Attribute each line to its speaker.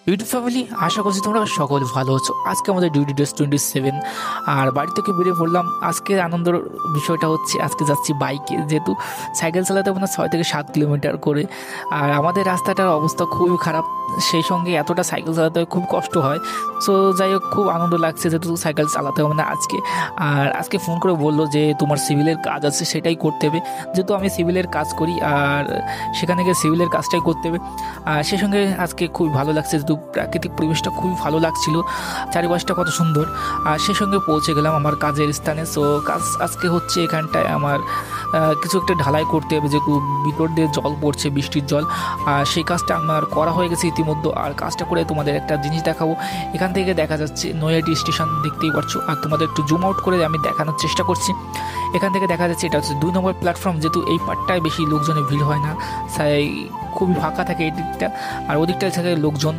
Speaker 1: YouTube family, আশা করছি তোমরা সকল ভালো আছো। আজকে আমাদের ডিউটি ডেস 27, আর বাড়ি থেকে বেরিয়ে পড়লাম। আজকে আনন্দের বিষয়টা হচ্ছে আজকে যাচ্ছি বাইকে, যেহেতু সাইকেল চালাতে হবে না 6 থেকে 7 কিলোমিটার করে। আর আমাদের রাস্তাটার অবস্থা খুবই খারাপ, সেই সঙ্গে এতটা সাইকেল চালাতে হয়, খুব কষ্ট হয়। সো যাই হোক, খুব আনন্দ লাগছে যেহেতু সাইকেল চালাতে হবে না আজকে। আর আজকে ফোন করে বললো যে তোমার সিভিলের কাজ আছে, সেটাই করতে হবে। যেহেতু আমি সিভিলের কাজ করি, আর সেখানে গিয়ে সিভিলের কাজটাই করতে হবে। আর সেই সঙ্গে আজকে খুবই ভালো লাগছে, যেহেতু প্রাকৃতিক পরিবেশটা খুবই ভালো লাগছিল, চারিপাশটা কত সুন্দর। আর সেই সঙ্গে পৌঁছে গেলাম আমার কাজের স্থানে। সো কাজ আজকে হচ্ছে এখানটায় আমার কিছু একটা ঢালাই করতে হবে, যেহেতু ভিতর দিয়ে জল পড়ছে, বৃষ্টির জল। আর সেই কাজটা আমার করা হয়ে গেছে ইতিমধ্যে। আর কাজটা করে তোমাদের একটা জিনিস দেখাবো। এখান থেকে দেখা যাচ্ছে নৈহাটি স্টেশন, দেখতেই পাচ্ছ। আর তোমাদের একটু জুম আউট করে আমি দেখানোর চেষ্টা করছি। এখান থেকে দেখা যাচ্ছে এটা হচ্ছে 2 নম্বর প্ল্যাটফর্ম, যেহেতু এই পার্টটায় বেশি লোকজনের ভিড় হয় না, তাই খুবই ফাঁকা থাকে এই দিকটা। আর ওদিকটায় থাকে লোকজন।